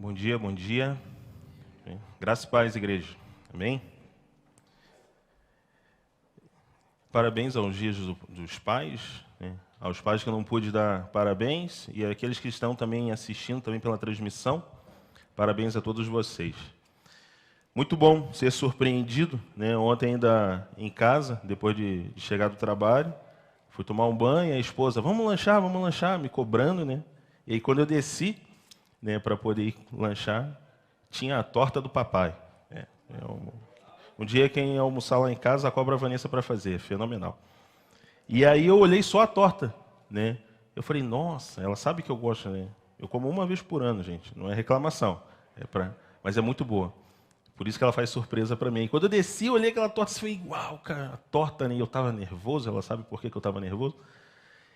Bom dia, bom dia. Graça e paz, igreja. Amém? Parabéns aos dias dos pais, né? Aos pais que eu não pude dar parabéns e àqueles que estão também assistindo também pela transmissão. Parabéns a todos vocês. Muito bom ser surpreendido, né? Ontem ainda em casa, depois de chegar do trabalho, fui tomar um banho, a esposa, vamos lanchar, me cobrando, né? E aí quando eu desci, né, para poder ir lanchar, tinha a torta do papai. Um dia quem almoçar lá em casa, a cobra a Vanessa para fazer, fenomenal. E aí eu olhei só a torta, né? Eu falei, nossa, ela sabe que eu gosto, né? Eu como uma vez por ano, gente, não é reclamação, mas é muito boa. Por isso que ela faz surpresa para mim. E quando eu desci, eu olhei aquela torta e falei, uau, cara, a torta, né? Eu estava nervoso, ela sabe por que eu estava nervoso.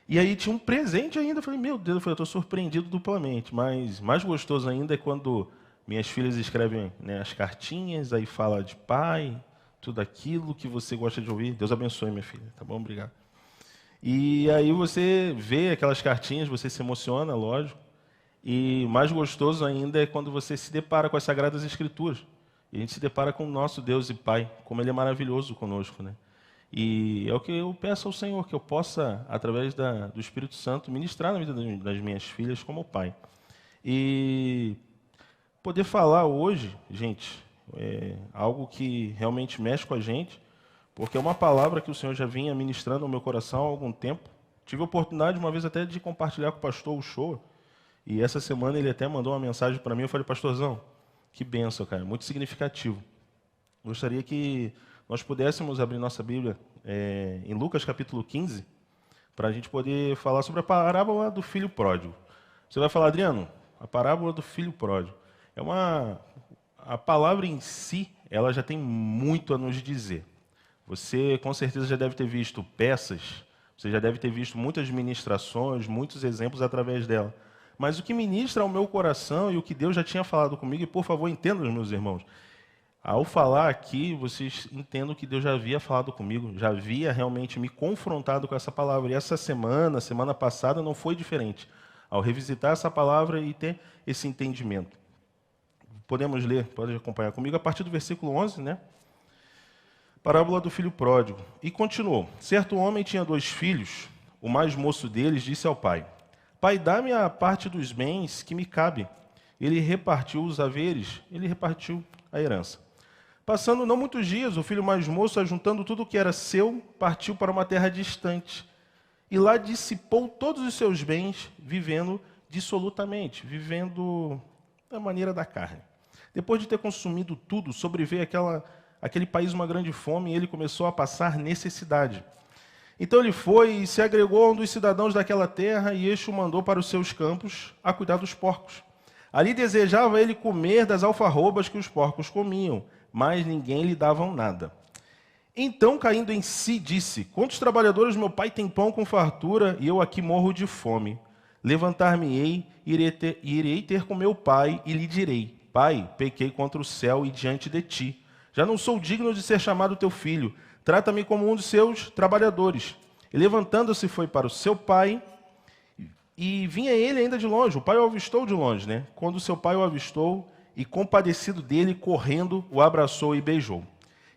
E aí tinha um presente ainda, eu falei, meu Deus, eu estou surpreendido duplamente. Mas mais gostoso ainda é quando minhas filhas escrevem, né, as cartinhas, aí fala de pai, tudo aquilo que você gosta de ouvir. Deus abençoe, minha filha, tá bom? Obrigado. E aí você vê aquelas cartinhas, você se emociona, lógico. E mais gostoso ainda é quando você se depara com as Sagradas Escrituras. E a gente se depara com o nosso Deus e Pai, como Ele é maravilhoso conosco, né? E é o que eu peço ao Senhor, que eu possa, através do Espírito Santo, ministrar na vida das minhas filhas como pai. E poder falar hoje, gente, é algo que realmente mexe com a gente, porque é uma palavra que o Senhor já vinha ministrando no meu coração há algum tempo. Tive a oportunidade uma vez até de compartilhar com o pastor Uchoa, e essa semana ele até mandou uma mensagem para mim, eu falei, pastorzão, que bênção, cara, muito significativo. Gostaria que nós pudéssemos abrir nossa Bíblia em Lucas capítulo 15, para a gente poder falar sobre a parábola do filho pródigo. Você vai falar, Adriano, a parábola do filho pródigo. A palavra em si, ela já tem muito a nos dizer. Você com certeza já deve ter visto peças, você já deve ter visto muitas ministrações, muitos exemplos através dela. Mas o que ministra ao meu coração e o que Deus já tinha falado comigo, e por favor entendam, meus irmãos, ao falar aqui, vocês entendam que Deus já havia falado comigo, já havia realmente me confrontado com essa palavra. E essa semana passada, não foi diferente. Ao revisitar essa palavra e ter esse entendimento. Podemos ler, pode acompanhar comigo, a partir do versículo 11, né? Parábola do filho pródigo. E continuou. Certo homem tinha 2 filhos. O mais moço deles disse ao pai, pai, dá-me a parte dos bens que me cabe. Ele repartiu os haveres, ele repartiu a herança. Passando não muitos dias, o filho mais moço, ajuntando tudo o que era seu, partiu para uma terra distante. E lá dissipou todos os seus bens, vivendo dissolutamente, vivendo da maneira da carne. Depois de ter consumido tudo, sobreveio aquele país uma grande fome e ele começou a passar necessidade. Então ele foi e se agregou a um dos cidadãos daquela terra e este o mandou para os seus campos a cuidar dos porcos. Ali desejava ele comer das alfarrobas que os porcos comiam, mas ninguém lhe dava nada. Então, caindo em si, disse, quantos trabalhadores meu pai tem pão com fartura e eu aqui morro de fome? Levantar-me-ei, irei ter com meu pai e lhe direi, pai, pequei contra o céu e diante de ti. Já não sou digno de ser chamado teu filho, trata-me como um dos seus trabalhadores. E levantando-se foi para o seu pai, e vinha ele ainda de longe, o pai o avistou de longe, né? Quando seu pai o avistou, e compadecido dele, correndo, o abraçou e beijou.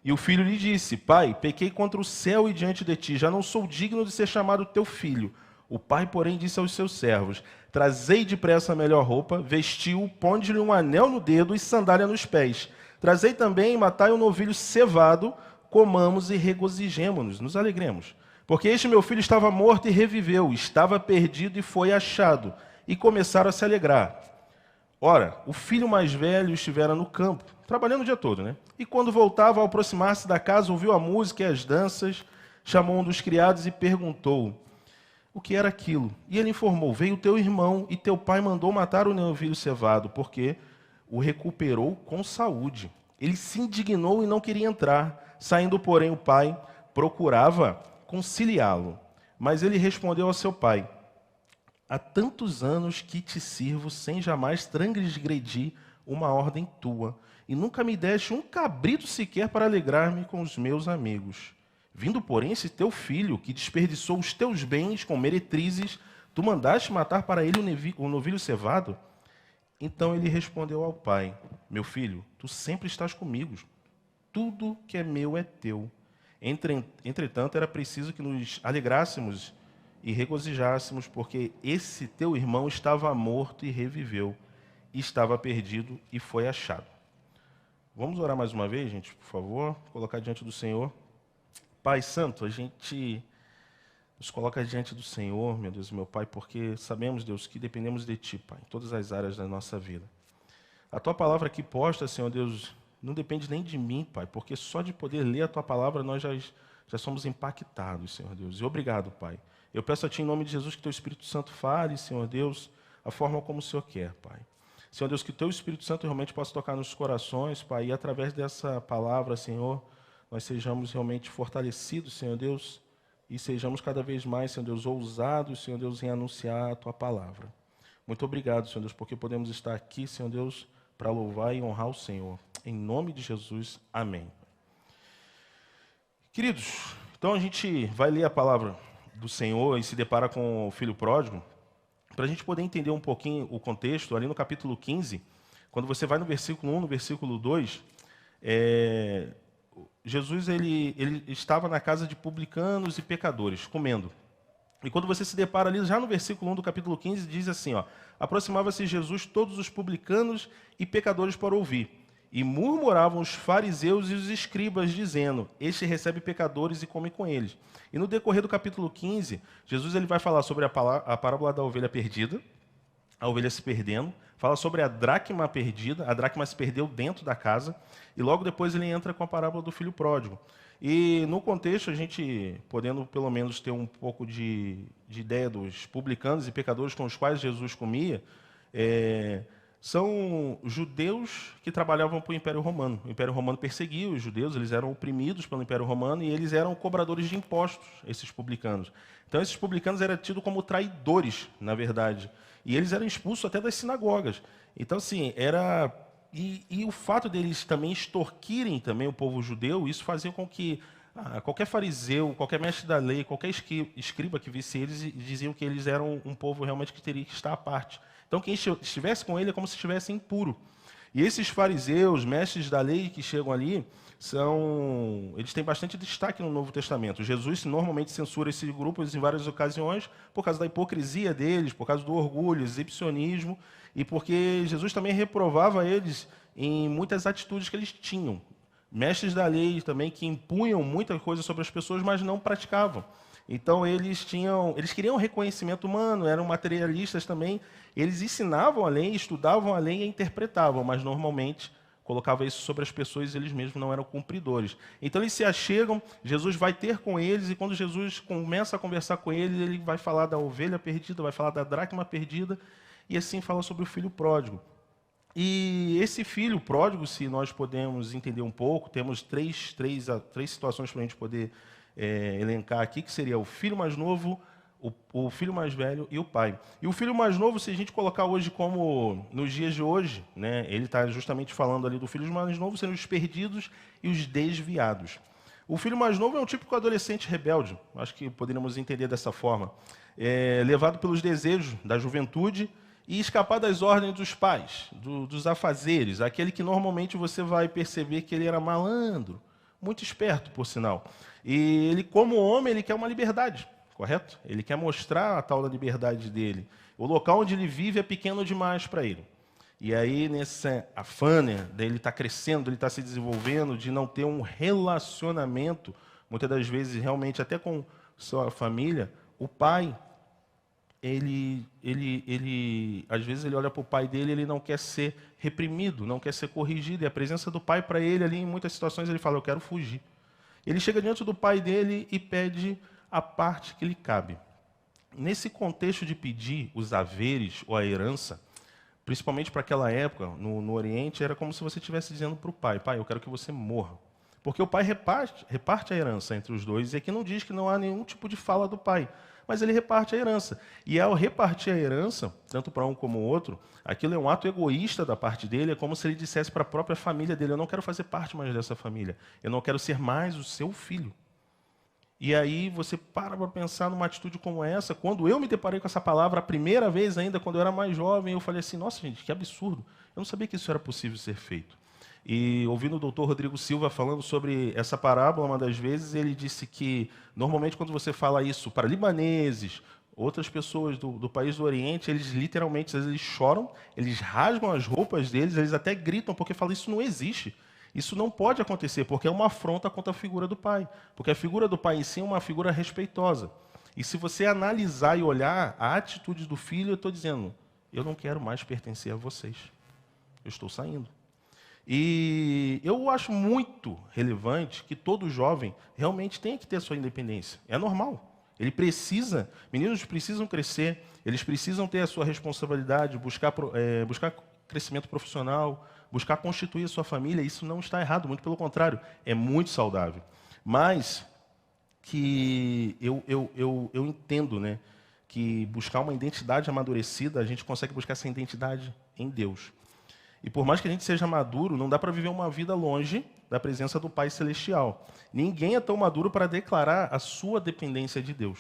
E o filho lhe disse, pai, pequei contra o céu e diante de ti, já não sou digno de ser chamado teu filho. O pai, porém, disse aos seus servos, trazei depressa a melhor roupa, vestiu, ponde-lhe um anel no dedo e sandália nos pés. Trazei também e matai um novilho cevado, comamos e regozijemo-nos, nos alegremos. Porque este meu filho estava morto e reviveu, estava perdido e foi achado. E começaram a se alegrar. Ora, o filho mais velho estivera no campo, trabalhando o dia todo, né? E quando voltava, ao aproximar-se da casa, ouviu a música e as danças, chamou um dos criados e perguntou o que era aquilo. E ele informou, veio teu irmão e teu pai mandou matar o novilho cevado, porque o recuperou com saúde. Ele se indignou e não queria entrar. Saindo, porém, o pai procurava conciliá-lo. Mas ele respondeu ao seu pai, há tantos anos que te sirvo sem jamais transgredir uma ordem tua, e nunca me deste um cabrito sequer para alegrar-me com os meus amigos. Vindo, porém, esse teu filho, que desperdiçou os teus bens com meretrizes, tu mandaste matar para ele o novilho cevado? Então ele respondeu ao pai: Meu filho, tu sempre estás comigo. Tudo que é meu é teu. Entretanto, era preciso que nos alegrássemos e regozijássemos, porque esse teu irmão estava morto e reviveu, e estava perdido e foi achado. Vamos orar mais uma vez, gente, por favor? Colocar diante do Senhor. Pai Santo, a gente nos coloca diante do Senhor, meu Deus e meu Pai, porque sabemos, Deus, que dependemos de Ti, Pai, em todas as áreas da nossa vida. A Tua palavra aqui posta, Senhor Deus, não depende nem de mim, Pai, porque só de poder ler a Tua palavra nós já somos impactados, Senhor Deus. E obrigado, Pai. Eu peço a Ti, em nome de Jesus, que Teu Espírito Santo fale, Senhor Deus, a forma como o Senhor quer, Pai. Senhor Deus, que Teu Espírito Santo realmente possa tocar nos corações, Pai, e através dessa palavra, Senhor, nós sejamos realmente fortalecidos, Senhor Deus, e sejamos cada vez mais, Senhor Deus, ousados, Senhor Deus, em anunciar a Tua palavra. Muito obrigado, Senhor Deus, porque podemos estar aqui, Senhor Deus, para louvar e honrar o Senhor. Em nome de Jesus, amém. Queridos, então a gente vai ler a palavra do Senhor e se depara com o filho pródigo, para a gente poder entender um pouquinho o contexto, ali no capítulo 15, quando você vai no versículo 1, no versículo 2, Jesus ele estava na casa de publicanos e pecadores, comendo. E quando você se depara ali, já no versículo 1 do capítulo 15, diz assim, ó, aproximava-se Jesus todos os publicanos e pecadores para ouvir. E murmuravam os fariseus e os escribas, dizendo, este recebe pecadores e come com eles. E no decorrer do capítulo 15, Jesus ele vai falar sobre a parábola da ovelha perdida, a ovelha se perdendo, fala sobre a dracma perdida, a dracma se perdeu dentro da casa, e logo depois ele entra com a parábola do filho pródigo. E no contexto, a gente, podendo pelo menos ter um pouco de ideia dos publicanos e pecadores com os quais Jesus comia, são judeus que trabalhavam para o Império Romano. O Império Romano perseguia os judeus, eles eram oprimidos pelo Império Romano e eles eram cobradores de impostos, esses publicanos. Então, esses publicanos eram tidos como traidores, na verdade. E eles eram expulsos até das sinagogas. Então, assim, era... E o fato deles também extorquirem também o povo judeu, isso fazia com que qualquer fariseu, qualquer mestre da lei, qualquer escriba que visse eles, diziam que eles eram um povo realmente que teria que estar à parte. Então, quem estivesse com ele é como se estivesse impuro. E esses fariseus, mestres da lei que chegam ali, eles têm bastante destaque no Novo Testamento. Jesus normalmente censura esse grupo em várias ocasiões por causa da hipocrisia deles, por causa do orgulho, exibicionismo, e porque Jesus também reprovava eles em muitas atitudes que eles tinham. Mestres da lei também que impunham muita coisa sobre as pessoas, mas não praticavam. Então eles queriam reconhecimento humano, eram materialistas também. Eles ensinavam a lei, estudavam a lei e interpretavam, mas normalmente colocavam isso sobre as pessoas e eles mesmos não eram cumpridores. Então eles se achegam, Jesus vai ter com eles, e quando Jesus começa a conversar com eles, ele vai falar da ovelha perdida, vai falar da dracma perdida, e assim fala sobre o filho pródigo. E esse filho pródigo, se nós podemos entender um pouco, temos três situações para a gente poder elencar aqui, que seria o filho mais novo, o filho mais velho e o pai. E o filho mais novo, se a gente colocar hoje como nos dias de hoje, né, ele está justamente falando ali do filho mais novo, sendo os perdidos e os desviados. O filho mais novo é um típico adolescente rebelde, acho que poderíamos entender dessa forma, levado pelos desejos da juventude e escapar das ordens dos pais, dos afazeres, aquele que normalmente você vai perceber que ele era malandro, muito esperto, por sinal. E ele, como homem, ele quer uma liberdade, correto? Ele quer mostrar a tal da liberdade dele. O local onde ele vive é pequeno demais para ele. E aí, nesse afã dele estar crescendo, ele estar se desenvolvendo, de não ter um relacionamento, muitas das vezes, realmente, até com sua família, o pai, às vezes ele olha para o pai dele, ele não quer ser reprimido, não quer ser corrigido, e a presença do pai para ele ali, em muitas situações, ele fala, eu quero fugir. Ele chega diante do pai dele e pede a parte que lhe cabe. Nesse contexto de pedir os haveres ou a herança, principalmente para aquela época, no Oriente, era como se você estivesse dizendo para o pai, pai, eu quero que você morra. Porque o pai reparte a herança entre os dois, e aqui não diz que não há nenhum tipo de fala do pai, mas ele reparte a herança. E ao repartir a herança, tanto para um como o outro, aquilo é um ato egoísta da parte dele, é como se ele dissesse para a própria família dele, eu não quero fazer parte mais dessa família, eu não quero ser mais o seu filho. E aí você para pensar numa atitude como essa. Quando eu me deparei com essa palavra, a primeira vez ainda, quando eu era mais jovem, eu falei assim, nossa, gente, que absurdo. Eu não sabia que isso era possível ser feito. E ouvindo o doutor Rodrigo Silva falando sobre essa parábola, uma das vezes, ele disse que, normalmente, quando você fala isso para libaneses, outras pessoas do país do Oriente, eles literalmente, às vezes, eles choram, eles rasgam as roupas deles, eles até gritam, porque falam, isso não existe. Isso não pode acontecer, porque é uma afronta contra a figura do pai. Porque a figura do pai em si é uma figura respeitosa. E se você analisar e olhar a atitude do filho, eu estou dizendo, eu não quero mais pertencer a vocês. Eu estou saindo. E eu acho muito relevante que todo jovem realmente tenha que ter a sua independência. É normal. Meninos precisam crescer, eles precisam ter a sua responsabilidade, buscar crescimento profissional, buscar constituir a sua família. Isso não está errado, muito pelo contrário, é muito saudável. Mas que eu entendo, né, que buscar uma identidade amadurecida, a gente consegue buscar essa identidade em Deus. E por mais que a gente seja maduro, não dá para viver uma vida longe da presença do Pai Celestial. Ninguém é tão maduro para declarar a sua dependência de Deus.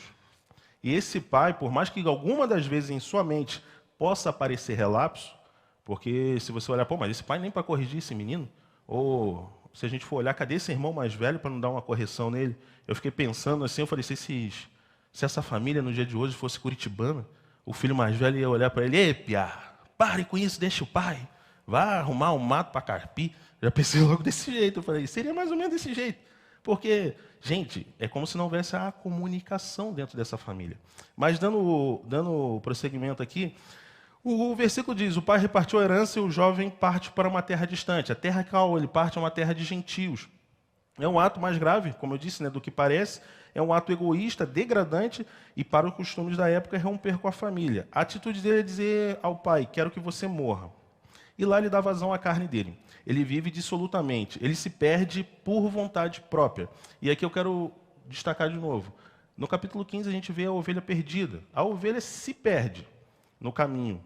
E esse pai, por mais que alguma das vezes em sua mente possa aparecer relapso, porque se você olhar, pô, mas esse pai nem para corrigir esse menino, ou se a gente for olhar, cadê esse irmão mais velho para não dar uma correção nele? Eu fiquei pensando assim, eu falei, se essa família no dia de hoje fosse curitibana, o filho mais velho ia olhar para ele, ei, piá, pare com isso, deixa o pai. Vá arrumar um mato para carpir. Já pensei logo desse jeito. Eu falei, seria mais ou menos desse jeito. Porque, gente, é como se não houvesse a comunicação dentro dessa família. Mas, dando prosseguimento aqui, o versículo diz, o pai repartiu a herança e o jovem parte para uma terra distante. A terra que ele parte é uma terra de gentios. É um ato mais grave, como eu disse, né, do que parece. É um ato egoísta, degradante, e para os costumes da época, é romper com a família. A atitude dele é dizer ao pai, quero que você morra. E lá ele dá vazão à carne dele. Ele vive dissolutamente. Ele se perde por vontade própria. E aqui eu quero destacar de novo. No capítulo 15 a gente vê a ovelha perdida. A ovelha se perde no caminho.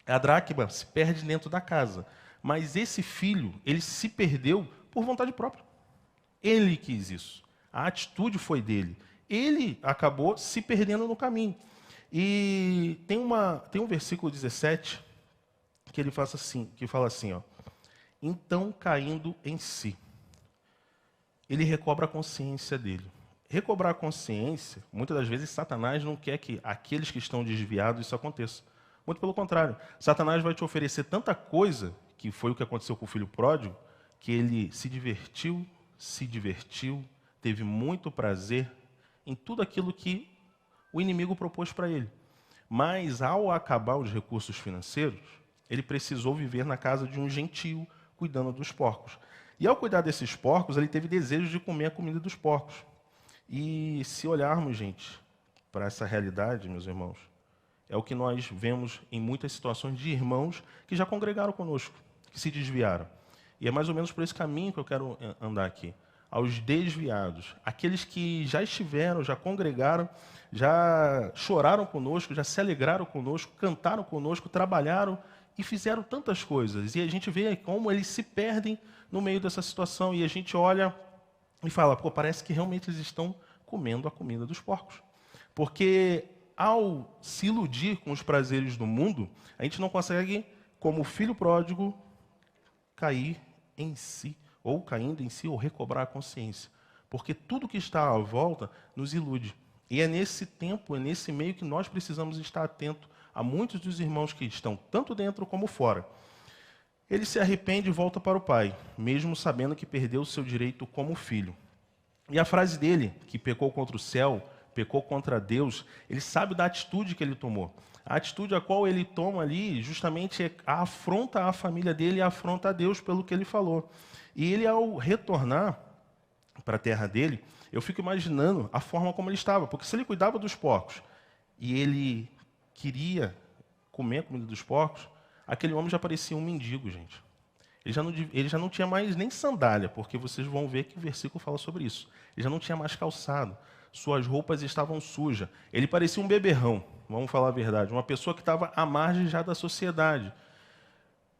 A dracma se perde dentro da casa. Mas esse filho, ele se perdeu por vontade própria. Ele quis isso. A atitude foi dele. Ele acabou se perdendo no caminho. E tem um versículo 17... que ele fala assim, ó, então caindo em si, ele recobra a consciência dele. Recobrar a consciência, muitas das vezes Satanás não quer que aqueles que estão desviados isso aconteça. Muito pelo contrário, Satanás vai te oferecer tanta coisa, que foi o que aconteceu com o filho pródigo, que ele se divertiu, teve muito prazer em tudo aquilo que o inimigo propôs para ele. Mas ao acabar os recursos financeiros, ele precisou viver na casa de um gentio, cuidando dos porcos. E ao cuidar desses porcos, ele teve desejo de comer a comida dos porcos. E se olharmos, gente, para essa realidade, meus irmãos, é o que nós vemos em muitas situações de irmãos que já congregaram conosco, que se desviaram. E é mais ou menos por esse caminho que eu quero andar aqui. Aos desviados, aqueles que já estiveram, já congregaram, já choraram conosco, já se alegraram conosco, cantaram conosco, trabalharam, e fizeram tantas coisas. E a gente vê como eles se perdem no meio dessa situação. E a gente olha e fala, pô, parece que realmente eles estão comendo a comida dos porcos. Porque ao se iludir com os prazeres do mundo, a gente não consegue, como o filho pródigo, cair em si, ou caindo em si, ou recobrar a consciência. Porque tudo que está à volta nos ilude. E é nesse tempo, é nesse meio que nós precisamos estar atentos a muitos dos irmãos que estão tanto dentro como fora. Ele se arrepende e volta para o pai, mesmo sabendo que perdeu o seu direito como filho. E a frase dele, que pecou contra o céu, pecou contra Deus, ele sabe da atitude que ele tomou. A atitude a qual ele toma ali, justamente é a afronta à família dele e afronta a Deus pelo que ele falou. E ele, ao retornar para a terra dele, eu fico imaginando a forma como ele estava, porque se ele cuidava dos porcos e ele queria comer a comida dos porcos, aquele homem já parecia um mendigo, gente. Ele já não tinha mais nem sandália, porque vocês vão ver que o versículo fala sobre isso. Ele já não tinha mais calçado. Suas roupas estavam sujas. Ele parecia um beberrão, vamos falar a verdade. Uma pessoa que estava à margem já da sociedade.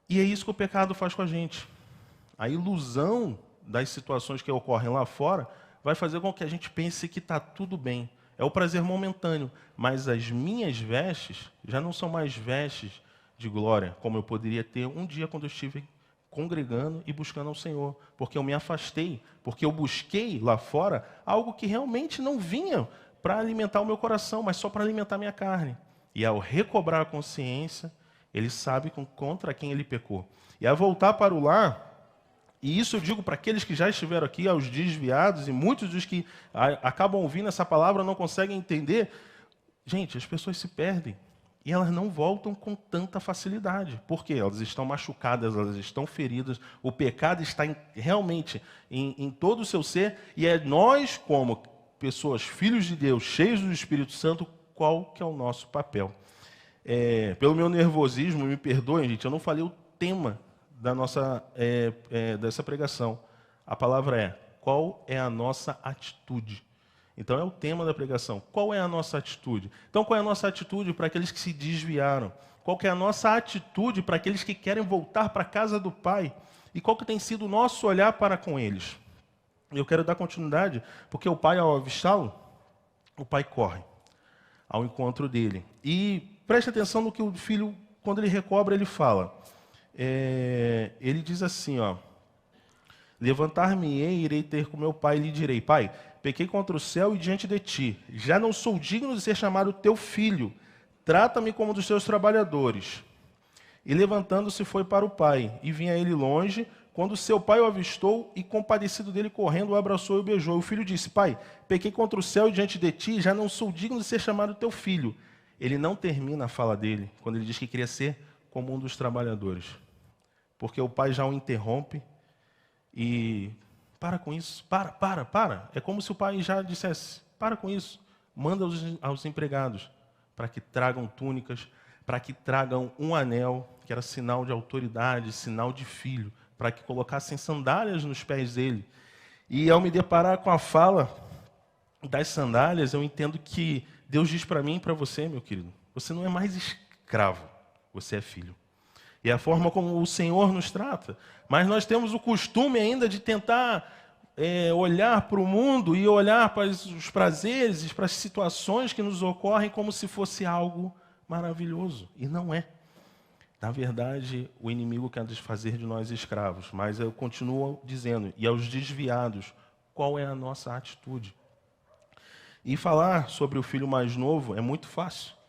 E é isso que o pecado faz com a gente. A ilusão das situações que ocorrem lá fora vai fazer com que a gente pense que está tudo bem. É o prazer momentâneo, mas as minhas vestes já não são mais vestes de glória, como eu poderia ter um dia quando eu estive congregando e buscando ao Senhor, porque eu me afastei, porque eu busquei lá fora algo que realmente não vinha para alimentar o meu coração, mas só para alimentar a minha carne. E ao recobrar a consciência, ele sabe contra quem ele pecou. E ao voltar para o lar, e isso eu digo para aqueles que já estiveram aqui, aos desviados, e muitos dos que acabam ouvindo essa palavra não conseguem entender. Gente, as pessoas se perdem. E elas não voltam com tanta facilidade. Por quê? Elas estão machucadas, elas estão feridas. O pecado está realmente em todo o seu ser. E é nós, como pessoas, filhos de Deus, cheios do Espírito Santo, qual que é o nosso papel? Pelo meu nervosismo, me perdoem, gente, eu não falei o tema da dessa pregação. A palavra é: qual é a nossa atitude? Então é o tema da pregação. Qual é a nossa atitude? Então qual é a nossa atitude para aqueles que se desviaram? Qual que é a nossa atitude para aqueles que querem voltar para a casa do Pai? E qual que tem sido o nosso olhar para com eles? Eu quero dar continuidade, porque o pai, ao avistá-lo, o pai corre ao encontro dele. E preste atenção no que o filho, quando ele recobra, ele fala. Ele diz assim, ó: levantar-me-ei, irei ter com meu pai e lhe direi: Pai, pequei contra o céu e diante de ti. Já não sou digno de ser chamado teu filho. Trata-me como um dos teus trabalhadores. E levantando-se foi para o pai. E vinha ele longe, quando seu pai o avistou e, compadecido dele, correndo, o abraçou e o beijou. O filho disse: Pai, pequei contra o céu e diante de ti, já não sou digno de ser chamado teu filho. Ele não termina a fala dele, quando ele diz que queria ser como um dos trabalhadores. Porque o pai já o interrompe e... Para com isso, para. É como se o pai já dissesse: para com isso. Manda aos empregados para que tragam túnicas, para que tragam um anel, que era sinal de autoridade, sinal de filho, para que colocassem sandálias nos pés dele. E ao me deparar com a fala das sandálias, eu entendo que Deus diz para mim e para você, meu querido: você não é mais escravo, você é filho. E é a forma como o Senhor nos trata. Mas nós temos o costume ainda de tentar olhar para o mundo e olhar para os prazeres, para as situações que nos ocorrem como se fosse algo maravilhoso. E não é. Na verdade, o inimigo quer desfazer de nós escravos. Mas eu continuo dizendo, e aos desviados, qual é a nossa atitude? E falar sobre o filho mais novo é muito fácil.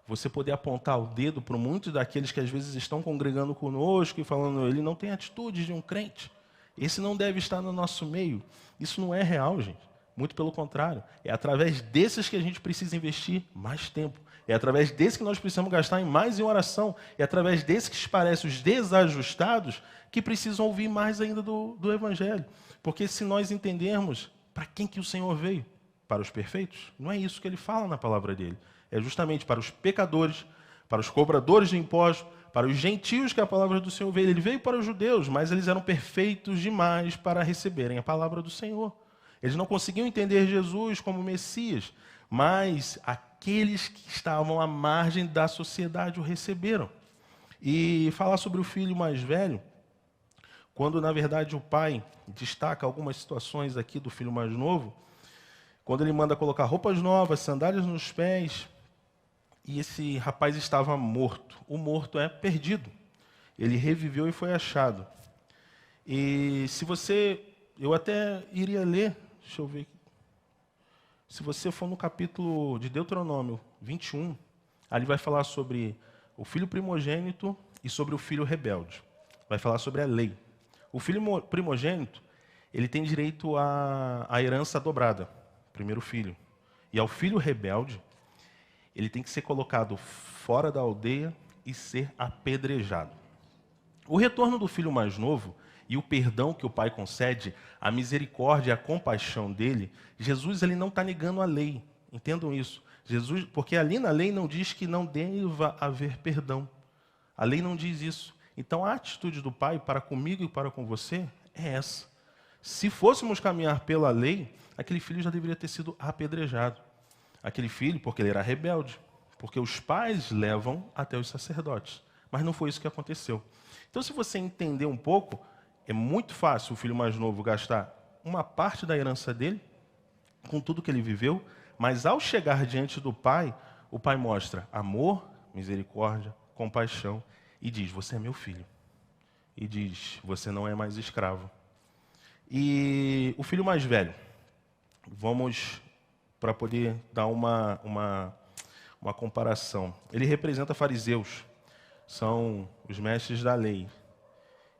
Você poder apontar o dedo para muitos daqueles que às vezes estão congregando conosco e falando: ele não tem atitude de um crente. Esse não deve estar no nosso meio. Isso não é real, gente. Muito pelo contrário. É através desses que a gente precisa investir mais tempo. É através desses que nós precisamos gastar mais em oração. É através desses que parecem os desajustados que precisam ouvir mais ainda do Evangelho. Porque se nós entendermos para quem que o Senhor veio, para os perfeitos, não é isso que ele fala na palavra dele. É justamente para os pecadores, para os cobradores de impostos, para os gentios que a palavra do Senhor veio. Ele veio para os judeus, mas eles eram perfeitos demais para receberem a palavra do Senhor. Eles não conseguiam entender Jesus como Messias, mas aqueles que estavam à margem da sociedade o receberam. E falar sobre o filho mais velho, quando na verdade o pai destaca algumas situações aqui do filho mais novo, quando ele manda colocar roupas novas, sandálias nos pés, e esse rapaz estava morto. O morto é perdido. Ele reviveu e foi achado. E se você... Eu até iria ler, deixa eu ver aqui. Se você for no capítulo de Deuteronômio 21, ali vai falar sobre o filho primogênito e sobre o filho rebelde. Vai falar sobre a lei. O filho primogênito, ele tem direito à herança dobrada, primeiro filho. E ao filho rebelde, ele tem que ser colocado fora da aldeia e ser apedrejado. O retorno do filho mais novo e o perdão que o pai concede, a misericórdia e a compaixão dele, Jesus ele não está negando a lei. Entendam isso. Jesus, porque ali na lei não diz que não deva haver perdão. A lei não diz isso. Então a atitude do pai para comigo e para com você é essa. Se fôssemos caminhar pela lei, aquele filho já deveria ter sido apedrejado. Aquele filho, porque ele era rebelde, porque os pais levam até os sacerdotes. Mas não foi isso que aconteceu. Então, se você entender um pouco, é muito fácil o filho mais novo gastar uma parte da herança dele com tudo que ele viveu, mas ao chegar diante do Pai, o Pai mostra amor, misericórdia, compaixão e diz: você é meu filho. E diz: você não é mais escravo. E o filho mais velho, vamos para poder dar uma comparação. Ele representa fariseus, são os mestres da lei.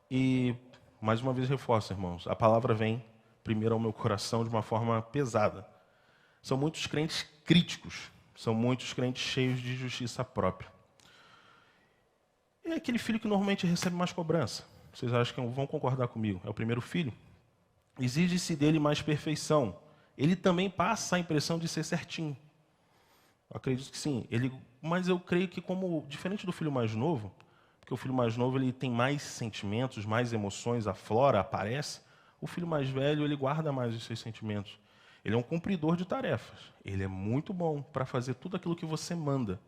E, mais uma vez, reforço, irmãos, a palavra vem primeiro ao meu coração de uma forma pesada. São muitos crentes críticos, são muitos crentes cheios de justiça própria. É aquele filho que normalmente recebe mais cobrança. Vocês acham que vão concordar comigo? É o primeiro filho. Exige-se dele mais perfeição. Ele também passa a impressão de ser certinho. Eu acredito que sim. Mas eu creio que, como diferente do filho mais novo, porque o filho mais novo ele tem mais sentimentos, mais emoções, aflora, aparece. O filho mais velho ele guarda mais os seus sentimentos. Ele é um cumpridor de tarefas. Ele é muito bom para fazer tudo aquilo que você manda.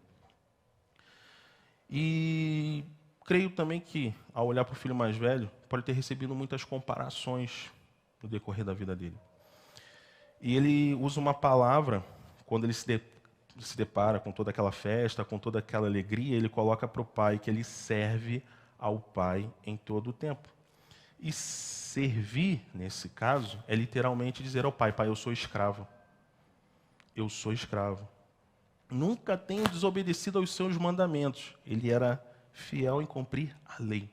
E creio também que, ao olhar para o filho mais velho, pode ter recebido muitas comparações no decorrer da vida dele. E ele usa uma palavra, quando ele se depara com toda aquela festa, com toda aquela alegria, ele coloca para o pai que ele serve ao pai em todo o tempo. E servir, nesse caso, é literalmente dizer ao pai: pai, eu sou escravo. Eu sou escravo. Nunca tenho desobedecido aos seus mandamentos. Ele era fiel em cumprir a lei.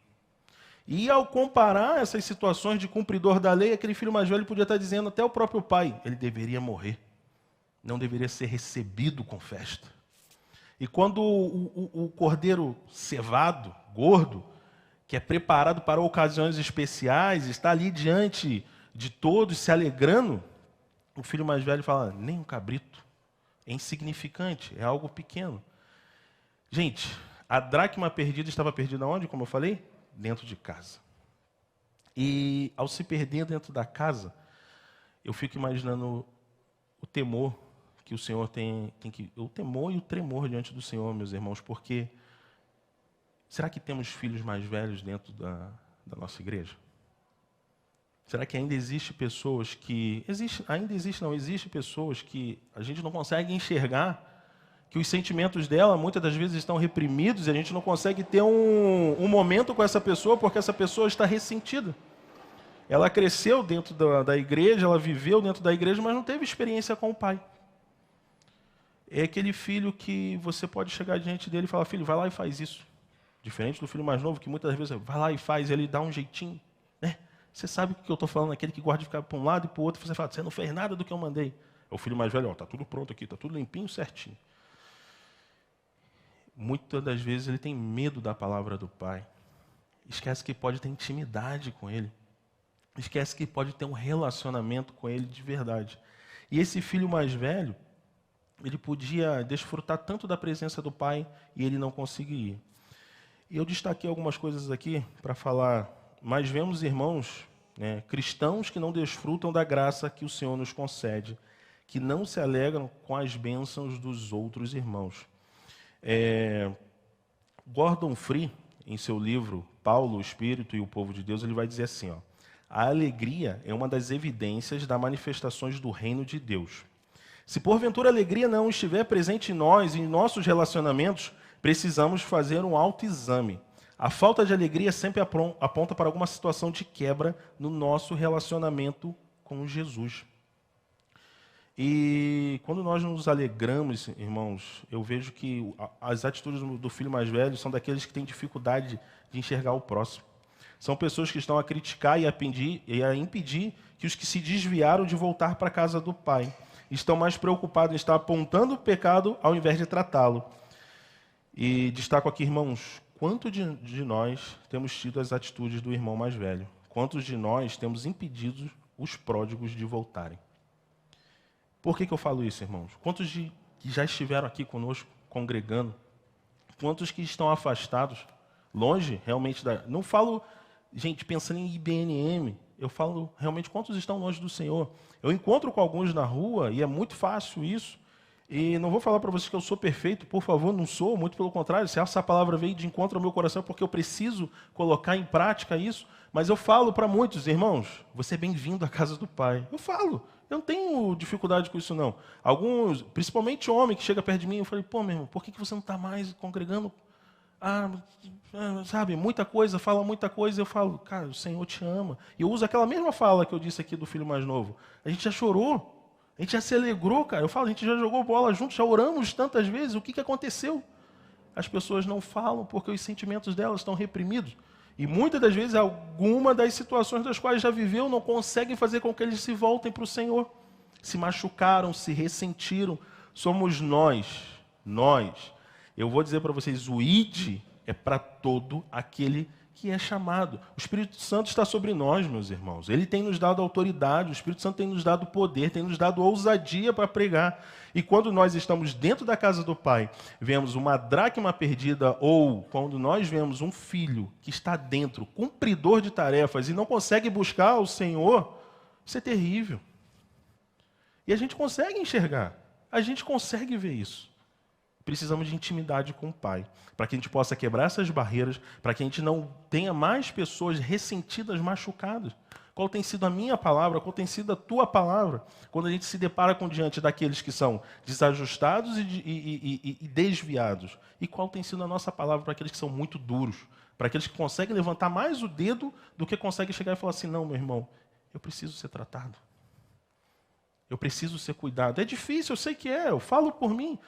E ao comparar essas situações de cumpridor da lei, aquele filho mais velho podia estar dizendo até ao próprio pai: ele deveria morrer. Não deveria ser recebido com festa. E quando o cordeiro cevado, gordo, que é preparado para ocasiões especiais, está ali diante de todos se alegrando, o filho mais velho fala: nem um cabrito, é insignificante, é algo pequeno. Gente, a dracma perdida estava perdida onde, como eu falei? Dentro de casa. E ao se perder dentro da casa, eu fico imaginando o temor que o Senhor o temor e o tremor diante do Senhor, meus irmãos, porque será que temos filhos mais velhos dentro da nossa igreja? Será que ainda existe pessoas que... Existe pessoas que a gente não consegue enxergar, que os sentimentos dela muitas das vezes estão reprimidos e a gente não consegue ter um momento com essa pessoa porque essa pessoa está ressentida. Ela cresceu dentro da igreja, ela viveu dentro da igreja, mas não teve experiência com o pai. É aquele filho que você pode chegar diante dele e falar: filho, vai lá e faz isso. Diferente do filho mais novo, que muitas vezes vai lá e faz, ele dá um jeitinho. Né? Você sabe o que eu estou falando, aquele que gosta de ficar para um lado e para o outro, você fala: você não fez nada do que eu mandei. É o filho mais velho: está tudo pronto aqui, está tudo limpinho, certinho. Muitas das vezes ele tem medo da palavra do pai. Esquece que pode ter intimidade com ele. Esquece que pode ter um relacionamento com ele de verdade. E esse filho mais velho, ele podia desfrutar tanto da presença do pai e ele não conseguia. E eu destaquei algumas coisas aqui para falar. Mas vemos irmãos, cristãos que não desfrutam da graça que o Senhor nos concede, que não se alegram com as bênçãos dos outros irmãos. Gordon Free, em seu livro Paulo, o Espírito e o Povo de Deus, ele vai dizer assim: a alegria é uma das evidências das manifestações do reino de Deus. Se porventura a alegria não estiver presente em nós e em nossos relacionamentos, precisamos fazer um autoexame. A falta de alegria sempre aponta para alguma situação de quebra no nosso relacionamento com Jesus. E quando nós nos alegramos, irmãos, eu vejo que as atitudes do filho mais velho são daqueles que têm dificuldade de enxergar o próximo. São pessoas que estão a criticar e a impedir que os que se desviaram de voltar para a casa do Pai. Estão mais preocupados em estar apontando o pecado ao invés de tratá-lo. E destaco aqui, irmãos, quantos de nós temos tido as atitudes do irmão mais velho? Quantos de nós temos impedido os pródigos de voltarem? Por que eu falo isso, irmãos? Quantos que já estiveram aqui conosco, congregando? Quantos que estão afastados, longe realmente da... Não falo, gente, pensando em IBNM, eu falo realmente quantos estão longe do Senhor. Eu encontro com alguns na rua, e é muito fácil isso, E não vou falar para vocês que eu sou perfeito, por favor, não sou, muito pelo contrário. Se essa palavra veio de encontro ao meu coração, é porque eu preciso colocar em prática isso. Mas eu falo para muitos, irmãos, você é bem-vindo à casa do Pai. Eu falo, eu não tenho dificuldade com isso, não. Alguns, principalmente homem que chega perto de mim, eu falei, pô, meu irmão, por que você não está mais congregando? Sabe, muita coisa, fala muita coisa. Eu falo, cara, o Senhor te ama. E eu uso aquela mesma fala que eu disse aqui do filho mais novo. A gente já chorou. A gente já se alegrou, cara. Eu falo, a gente já jogou bola juntos, já oramos tantas vezes. O que aconteceu? As pessoas não falam porque os sentimentos delas estão reprimidos. E muitas das vezes, alguma das situações das quais já viveu não conseguem fazer com que eles se voltem para o Senhor. Se machucaram, se ressentiram. Somos nós. Eu vou dizer para vocês, o ID é para todo aquele que é chamado. O Espírito Santo está sobre nós, meus irmãos. Ele tem nos dado autoridade, o Espírito Santo tem nos dado poder, tem nos dado ousadia para pregar. E quando nós estamos dentro da casa do Pai, vemos uma dracma perdida, ou quando nós vemos um filho que está dentro, cumpridor de tarefas, e não consegue buscar o Senhor, isso é terrível. E a gente consegue enxergar, a gente consegue ver isso. Precisamos de intimidade com o Pai, para que a gente possa quebrar essas barreiras, para que a gente não tenha mais pessoas ressentidas, machucadas. Qual tem sido a minha palavra, qual tem sido a tua palavra, quando a gente se depara diante daqueles que são desajustados e desviados? E qual tem sido a nossa palavra para aqueles que são muito duros, para aqueles que conseguem levantar mais o dedo do que conseguem chegar e falar assim, não, meu irmão, eu preciso ser tratado. Eu preciso ser cuidado. É difícil, eu sei que é, eu falo por mim.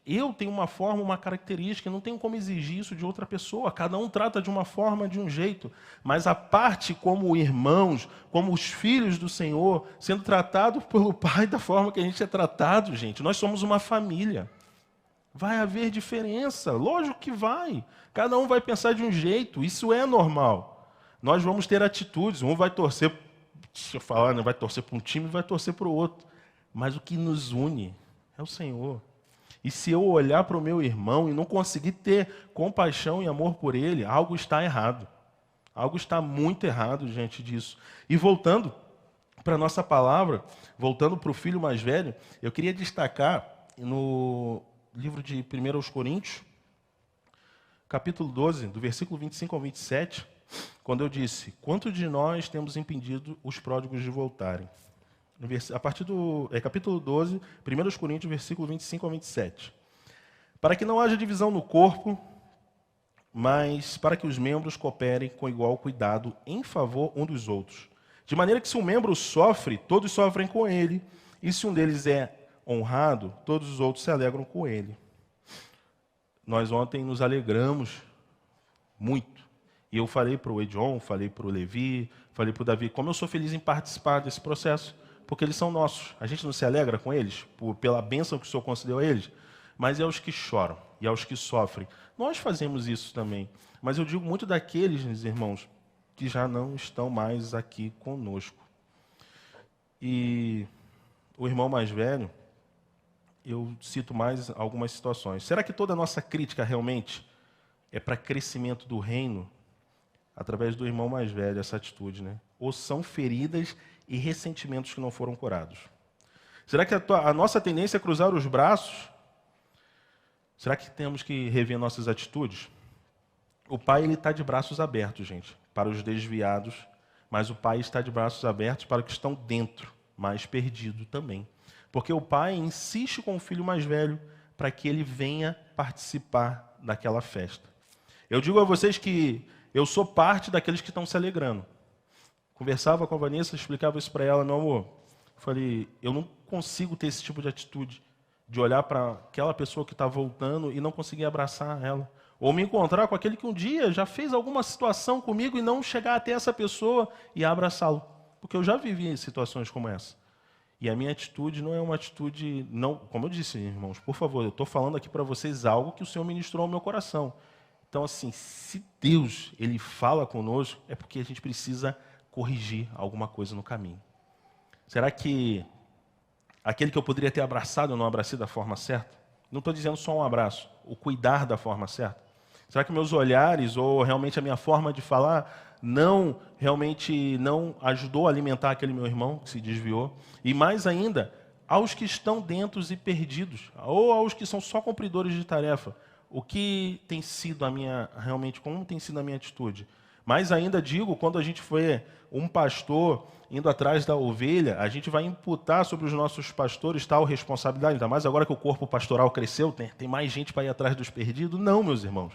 Eu tenho uma forma, uma característica, não tenho como exigir isso de outra pessoa. Cada um trata de uma forma, de um jeito. Mas a parte como irmãos, como os filhos do Senhor, sendo tratados pelo Pai da forma que a gente é tratado, gente. Nós somos uma família. Vai haver diferença, lógico que vai. Cada um vai pensar de um jeito, isso é normal. Nós vamos ter atitudes, um vai torcer, deixa eu falar, vai torcer para um time e vai torcer para o outro. Mas o que nos une é o Senhor. E se eu olhar para o meu irmão e não conseguir ter compaixão e amor por ele, algo está errado. Algo está muito errado diante disso. E voltando para a nossa palavra, voltando para o filho mais velho, eu queria destacar no livro de 1 Coríntios, capítulo 12, do versículo 25 ao 27, quando eu disse, quanto de nós temos impedido os pródigos de voltarem? A partir do capítulo 12, 1 Coríntios, versículo 25 ao 27. Para que não haja divisão no corpo, mas para que os membros cooperem com igual cuidado em favor um dos outros. De maneira que se um membro sofre, todos sofrem com ele, e se um deles é honrado, todos os outros se alegram com ele. Nós ontem nos alegramos muito. E eu falei para o Edion, falei para o Levi, falei para o Davi, como eu sou feliz em participar desse processo. Porque eles são nossos. A gente não se alegra com eles, pela bênção que o Senhor concedeu a eles, mas é aos que choram e aos que sofrem. Nós fazemos isso também. Mas eu digo muito daqueles, meus irmãos, que já não estão mais aqui conosco. E o irmão mais velho, eu cito mais algumas situações. Será que toda a nossa crítica realmente é para crescimento do reino? Através do irmão mais velho, essa atitude, né? Ou são feridas e ressentimentos que não foram curados? Será que a nossa tendência é cruzar os braços? Será que temos que rever nossas atitudes? O Pai está de braços abertos, gente, para os desviados, mas o Pai está de braços abertos para os que estão dentro, mais perdidos também. Porque o Pai insiste com o filho mais velho para que ele venha participar daquela festa. Eu digo a vocês que eu sou parte daqueles que estão se alegrando. Conversava com a Vanessa, explicava isso para ela, meu amor. Eu falei, eu não consigo ter esse tipo de atitude, de olhar para aquela pessoa que está voltando e não conseguir abraçar ela. Ou me encontrar com aquele que um dia já fez alguma situação comigo e não chegar até essa pessoa e abraçá-lo. Porque eu já vivi situações como essa. E a minha atitude não é uma atitude, não, como eu disse, irmãos, por favor, eu estou falando aqui para vocês algo que o Senhor ministrou ao meu coração. Então, assim, se Deus ele fala conosco, é porque a gente precisa corrigir alguma coisa no caminho. Será que aquele que eu poderia ter abraçado eu não abracei da forma certa? Não estou dizendo só um abraço, o cuidar da forma certa. Será que meus olhares ou realmente a minha forma de falar realmente não ajudou a alimentar aquele meu irmão que se desviou? E mais ainda, aos que estão dentro e perdidos, ou aos que são só cumpridores de tarefa. O que tem sido realmente, como tem sido a minha atitude? Mas ainda digo, quando a gente foi um pastor indo atrás da ovelha, a gente vai imputar sobre os nossos pastores tal responsabilidade, ainda mais agora que o corpo pastoral cresceu, tem mais gente para ir atrás dos perdidos? Não, meus irmãos.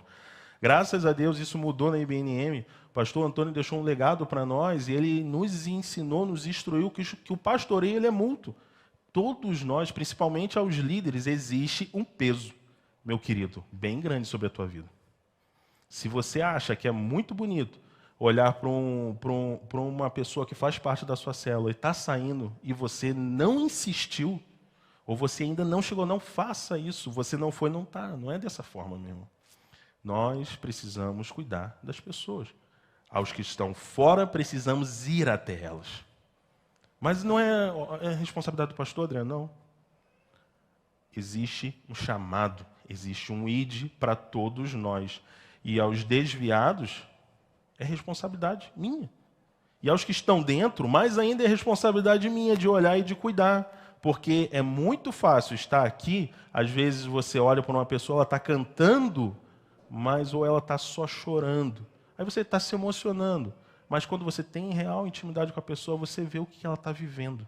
Graças a Deus isso mudou na IBNM. O pastor Antônio deixou um legado para nós e ele nos ensinou, nos instruiu que o pastoreio ele é mútuo. Todos nós, principalmente aos líderes, existe um peso, meu querido, bem grande sobre a tua vida. Se você acha que é muito bonito olhar para uma pessoa que faz parte da sua célula e está saindo e você não insistiu, ou você ainda não chegou, não faça isso, você não foi, não está. Não é dessa forma, meu irmão. Nós precisamos cuidar das pessoas. Aos que estão fora, precisamos ir até elas. Mas não é responsabilidade do pastor, André? Não. Existe um chamado, existe um ide para todos nós. E aos desviados, é responsabilidade minha. E aos que estão dentro, mais ainda é responsabilidade minha de olhar e de cuidar. Porque é muito fácil estar aqui, às vezes você olha para uma pessoa, ela está cantando, mas ou ela está só chorando. Aí você está se emocionando. Mas quando você tem real intimidade com a pessoa, você vê o que ela está vivendo.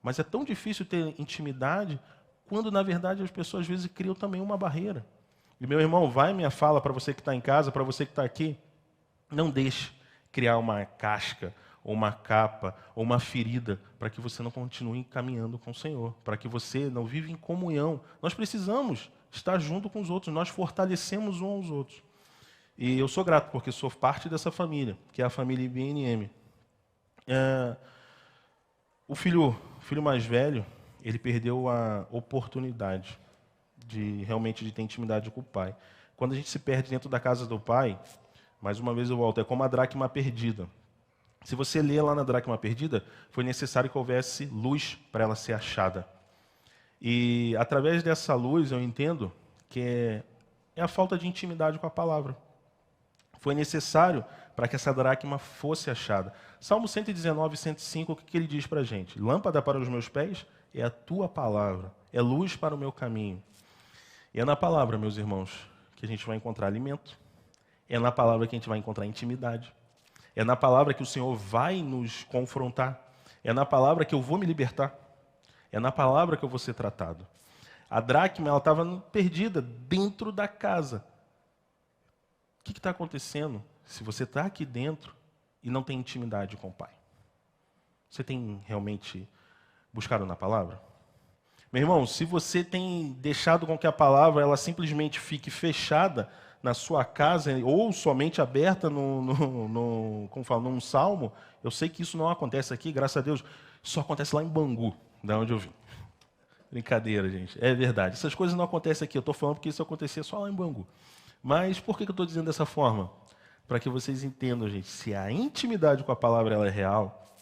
Mas é tão difícil ter intimidade, quando na verdade as pessoas às vezes criam também uma barreira. E meu irmão, vai minha fala para você que está em casa, para você que está aqui, não deixe criar uma casca, ou uma capa, ou uma ferida, para que você não continue caminhando com o Senhor, para que você não viva em comunhão. Nós precisamos estar junto com os outros, nós fortalecemos uns aos outros. E eu sou grato, porque sou parte dessa família, que é a família IBNM. O filho mais velho, ele perdeu a oportunidade de realmente ter intimidade com o pai. Quando a gente se perde dentro da casa do pai, mais uma vez eu volto, é como a dracma perdida. Se você ler lá na dracma perdida, foi necessário que houvesse luz para ela ser achada. E através dessa luz eu entendo que é a falta de intimidade com a palavra. Foi necessário para que essa dracma fosse achada. Salmo 119, 105, o que ele diz para a gente? Lâmpada para os meus pés é a tua palavra, é luz para o meu caminho. E é na palavra, meus irmãos, que a gente vai encontrar alimento. É na palavra que a gente vai encontrar intimidade. É na palavra que o Senhor vai nos confrontar. É na palavra que eu vou me libertar. É na palavra que eu vou ser tratado. A dracma, ela estava perdida dentro da casa. O que está acontecendo se você está aqui dentro e não tem intimidade com o Pai? Você tem realmente buscado na palavra? Meu irmão, se você tem deixado com que a palavra ela simplesmente fique fechada na sua casa ou somente aberta como fala, num salmo, eu sei que isso não acontece aqui, graças a Deus, só acontece lá em Bangu, da onde eu vim. Brincadeira, gente, é verdade. Essas coisas não acontecem aqui, eu estou falando porque isso acontecia só lá em Bangu. Mas por que eu estou dizendo dessa forma? Para que vocês entendam, gente, se a intimidade com a palavra ela é real,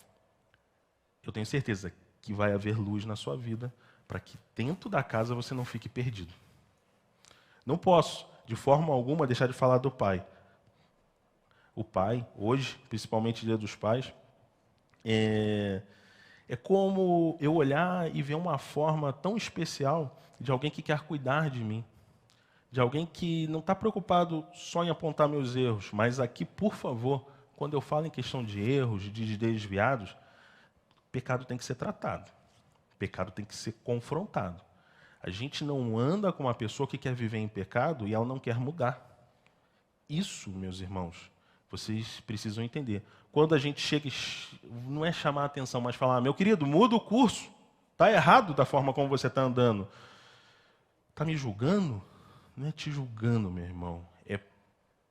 eu tenho certeza que vai haver luz na sua vida, para que dentro da casa você não fique perdido. Não posso, de forma alguma, deixar de falar do Pai. O Pai, hoje, principalmente Dia dos Pais, é como eu olhar e ver uma forma tão especial de alguém que quer cuidar de mim. De alguém que não está preocupado só em apontar meus erros, mas aqui, por favor, quando eu falo em questão de erros, de desviados, pecado tem que ser tratado. Pecado tem que ser confrontado. A gente não anda com uma pessoa que quer viver em pecado e ela não quer mudar. Isso, meus irmãos, vocês precisam entender. Quando a gente chega, não é chamar a atenção, mas falar, meu querido, muda o curso. Está errado da forma como você está andando. Está me julgando? Não é te julgando, meu irmão. É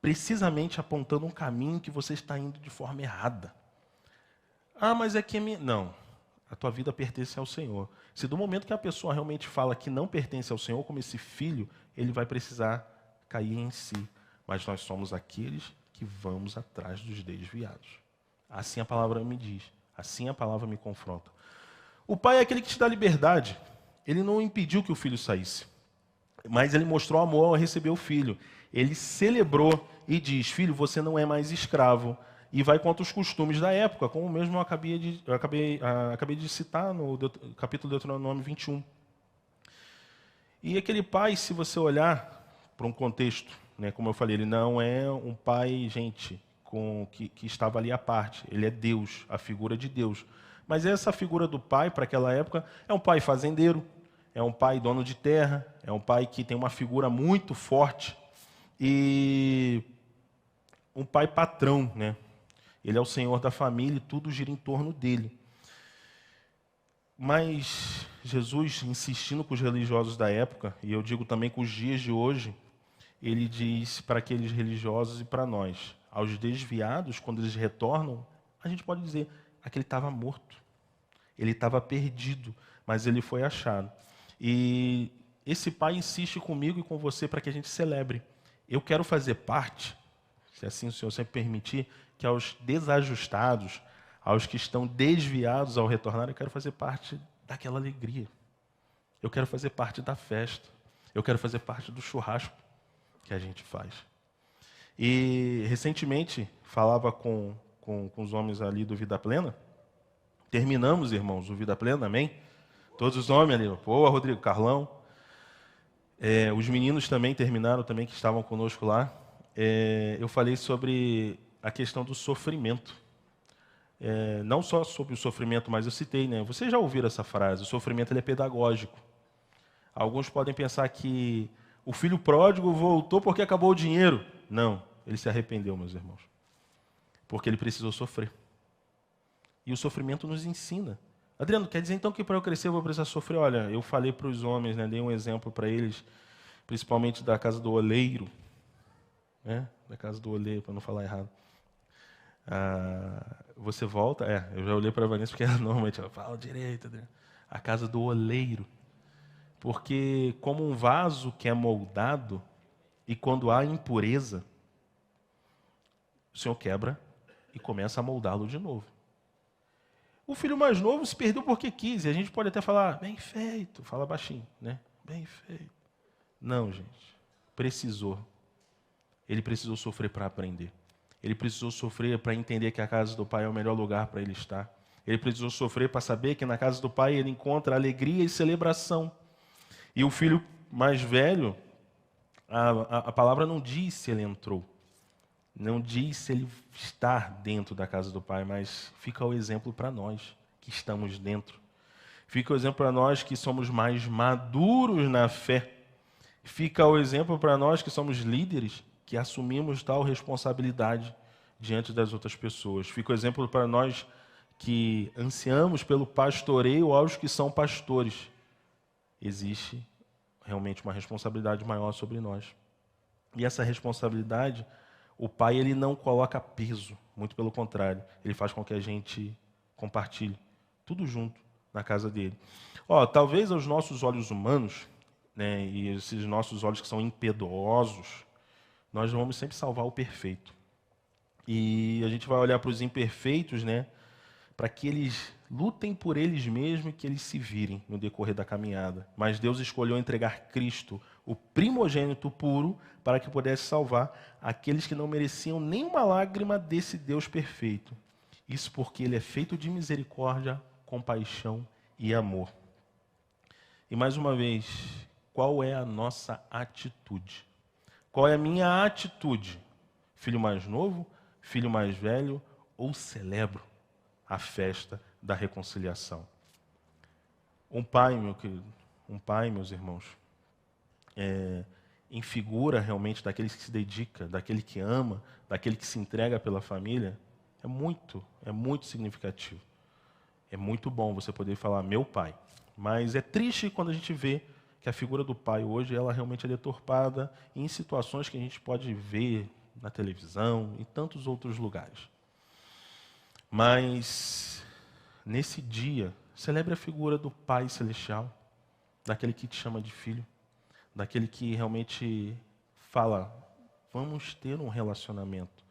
precisamente apontando um caminho que você está indo de forma errada. Ah, mas é que... Não. A tua vida pertence ao Senhor. Se do momento que a pessoa realmente fala que não pertence ao Senhor, como esse filho, ele vai precisar cair em si. Mas nós somos aqueles que vamos atrás dos desviados. Assim a palavra me diz. Assim a palavra me confronta. O pai é aquele que te dá liberdade. Ele não impediu que o filho saísse. Mas ele mostrou amor ao receber o filho. Ele celebrou e diz, filho, você não é mais escravo. e vai contra os costumes da época, como mesmo eu acabei de citar no capítulo de Deuteronômio 21. E aquele pai, se você olhar para um contexto, né, como eu falei, ele não é um pai, gente, que estava ali à parte. Ele é Deus, a figura de Deus. Mas essa figura do pai, para aquela época, é um pai fazendeiro, é um pai dono de terra, é um pai que tem uma figura muito forte e um pai patrão, né? Ele é o senhor da família e tudo gira em torno dele. Mas Jesus, insistindo com os religiosos da época, e eu digo também com os dias de hoje, ele diz para aqueles religiosos e para nós, aos desviados, quando eles retornam, a gente pode dizer, aquele estava morto, ele estava perdido, mas ele foi achado. E esse pai insiste comigo e com você para que a gente celebre. Eu quero fazer parte, se assim o Senhor sempre permitir, que aos desajustados, aos que estão desviados ao retornar, eu quero fazer parte daquela alegria. Eu quero fazer parte da festa. Eu quero fazer parte do churrasco que a gente faz. E recentemente falava com os homens ali do Vida Plena. Terminamos, irmãos, o Vida Plena, amém? Todos os homens ali, pô, Rodrigo, Carlão. Os meninos também terminaram, também que estavam conosco lá. Eu falei sobre a questão do sofrimento. Não só sobre o sofrimento, mas eu citei, né? Vocês já ouviram essa frase, o sofrimento ele é pedagógico. Alguns podem pensar que o filho pródigo voltou porque acabou o dinheiro. Não, ele se arrependeu, meus irmãos. Porque ele precisou sofrer. E o sofrimento nos ensina. Adriano, quer dizer então que para eu crescer eu vou precisar sofrer? Olha, eu falei para os homens, né, dei um exemplo para eles, principalmente da casa do oleiro. Né? Da casa do oleiro, para não falar errado. Você volta, eu já olhei para a Vanessa porque ela normalmente fala direito, Adriano. A casa do oleiro. Porque como um vaso que é moldado, e quando há impureza, o Senhor quebra e começa a moldá-lo de novo. O filho mais novo se perdeu porque quis, e a gente pode até falar, bem feito, fala baixinho, né? Bem feito. Não, gente, precisou. Ele precisou sofrer para aprender. Ele precisou sofrer para entender que a casa do Pai é o melhor lugar para ele estar. Ele precisou sofrer para saber que na casa do Pai ele encontra alegria e celebração. E o filho mais velho, a palavra não diz se ele entrou, não diz se ele está dentro da casa do Pai, mas fica o exemplo para nós que estamos dentro. Fica o exemplo para nós que somos mais maduros na fé. Fica o exemplo para nós que somos líderes, que assumimos tal responsabilidade diante das outras pessoas. Fica o exemplo para nós que ansiamos pelo pastoreio aos que são pastores. Existe realmente uma responsabilidade maior sobre nós. E essa responsabilidade, o pai ele não coloca peso, muito pelo contrário, ele faz com que a gente compartilhe tudo junto na casa dele. Talvez aos nossos olhos humanos, né, e esses nossos olhos que são impiedosos, nós vamos sempre salvar o perfeito. E a gente vai olhar para os imperfeitos, né, para que eles lutem por eles mesmos e que eles se virem no decorrer da caminhada. Mas Deus escolheu entregar Cristo, o primogênito puro, para que pudesse salvar aqueles que não mereciam nenhuma lágrima desse Deus perfeito. Isso porque Ele é feito de misericórdia, compaixão e amor. E mais uma vez, qual é a nossa atitude? Qual é a minha atitude? Filho mais novo, filho mais velho, ou celebro a festa da reconciliação? Um pai, meu querido, meus irmãos, em figura realmente daquele que se dedica, daquele que ama, daquele que se entrega pela família, é muito significativo. É muito bom você poder falar meu pai. Mas é triste quando a gente vê que a figura do pai hoje, ela realmente é deturpada em situações que a gente pode ver na televisão, em tantos outros lugares. Mas, nesse dia, celebre a figura do Pai Celestial, daquele que te chama de filho, daquele que realmente fala, vamos ter um relacionamento.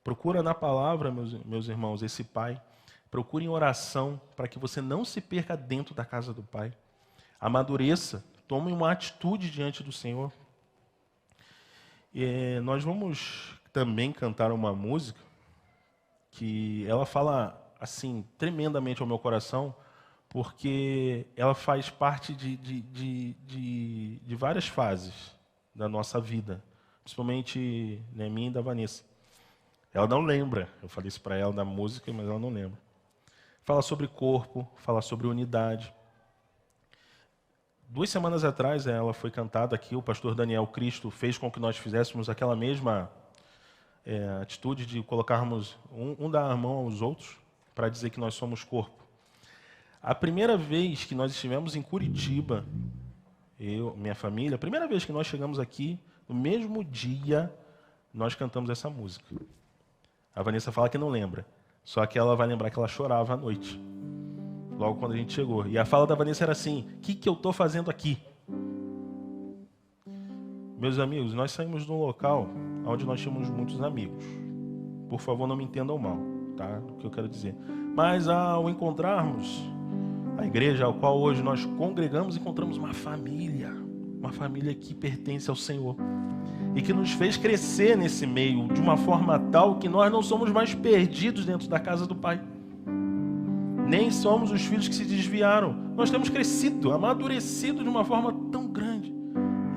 Procura na palavra, meus irmãos, esse Pai. Procure em oração, para que você não se perca dentro da casa do Pai. Amadureça, tome uma atitude diante do Senhor. Nós vamos também cantar uma música, que ela fala assim tremendamente ao meu coração, porque ela faz parte de várias fases da nossa vida, principalmente, né, minha e da Vanessa. Ela não lembra, eu falei isso para ela da música, mas ela não lembra. Fala sobre corpo, fala sobre unidade. 2 semanas atrás ela foi cantada aqui, o pastor Daniel Cristo fez com que nós fizéssemos aquela mesma atitude de colocarmos um dar a mão aos outros para dizer que nós somos corpo. A primeira vez que nós estivemos em Curitiba, eu, minha família, a primeira vez que nós chegamos aqui, no mesmo dia, nós cantamos essa música. A Vanessa fala que não lembra, só que ela vai lembrar que ela chorava à noite, logo quando a gente chegou. E a fala da Vanessa era assim: o que eu estou fazendo aqui? Meus amigos, nós saímos de um local onde nós tínhamos muitos amigos. Por favor, não me entendam mal, tá? O que eu quero dizer. Mas ao encontrarmos a igreja ao qual hoje nós congregamos, encontramos uma família que pertence ao Senhor e que nos fez crescer nesse meio de uma forma tal que nós não somos mais perdidos dentro da casa do Pai. Nem somos os filhos que se desviaram. Nós temos crescido, amadurecido de uma forma tão grande.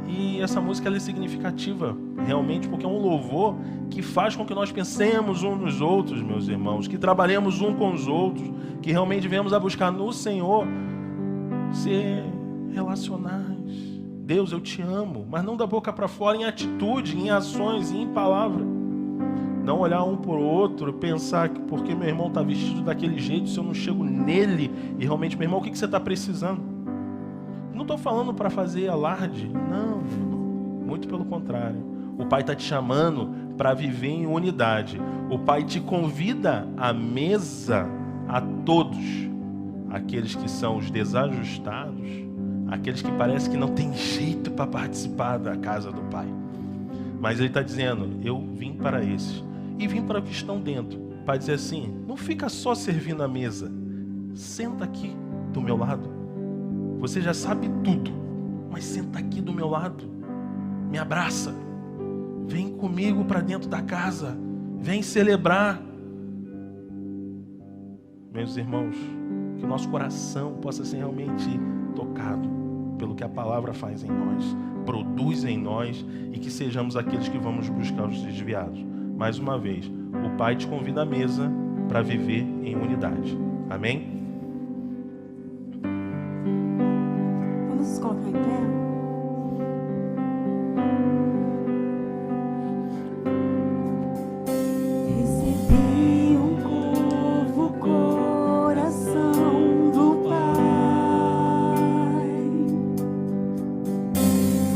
E essa música ela é significativa, realmente, porque é um louvor que faz com que nós pensemos uns nos outros, meus irmãos, que trabalhemos um com os outros, que realmente venhamos a buscar no Senhor ser relacionais. Deus, eu te amo, mas não da boca para fora, em atitude, em ações e em palavra. Não olhar um por outro, pensar que porque meu irmão está vestido daquele jeito, se eu não chego nele, e realmente, meu irmão, o que você está precisando? Não estou falando para fazer alarde, não, muito pelo contrário. O Pai está te chamando para viver em unidade. O Pai te convida à mesa a todos, aqueles que são os desajustados, aqueles que parece que não tem jeito para participar da casa do Pai. Mas Ele está dizendo: eu vim para esses, e vim para os que estão dentro, para dizer assim: não fica só servindo a mesa, senta aqui do meu lado. Você já sabe tudo, mas senta aqui do meu lado, me abraça, vem comigo para dentro da casa, vem celebrar. Meus irmãos, que o nosso coração possa ser realmente tocado pelo que a palavra faz em nós, produz em nós, e que sejamos aqueles que vamos buscar os desviados. Mais uma vez, o Pai te convida à mesa para viver em unidade. Amém? Vamos colocar em pé? Recebi um novo coração do Pai,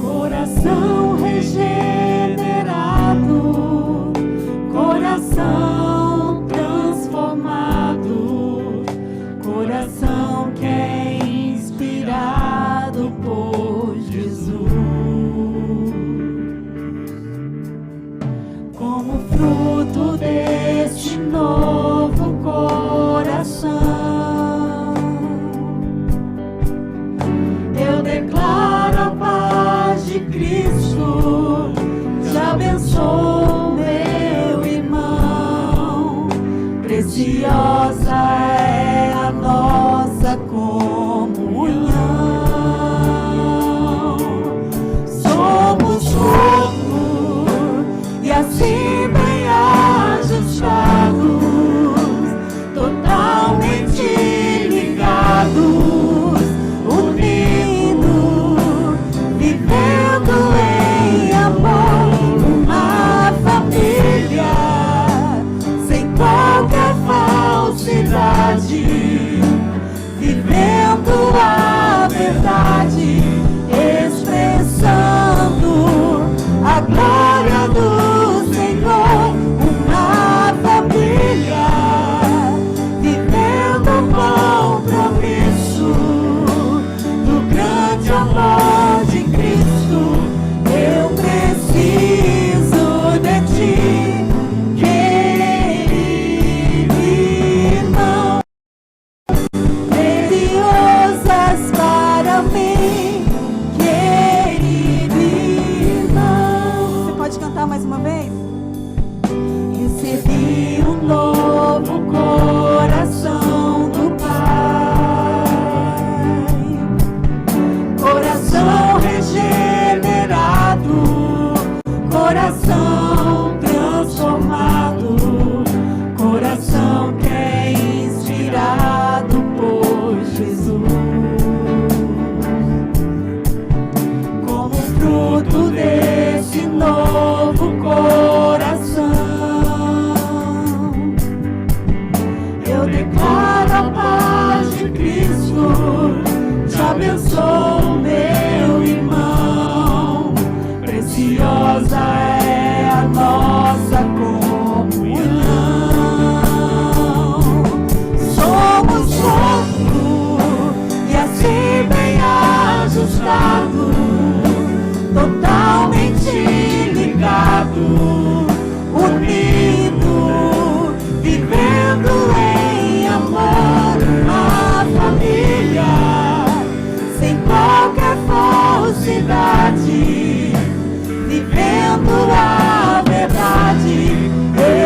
coração regenerado, coração transformado, coração que é inspirado por Jesus. Como fruto deste novo coração, eu declaro a paz de Cristo, te abençoo, meu irmão. Preciosa é a nossa comunhão. Somos corpo e assim bem ajustados, totalmente ligados, unidos, vivendo em amor, uma família sem qualquer falsidade, vivendo Eu declaro a paz de Cristo, te abençoo, meu irmão. Preciosa é a nossa comunhão. Somos corpo e assim bem ajustado, totalmente ligado, unido, vivendo em amor, a família, sem qualquer falsidade, vivendo a verdade,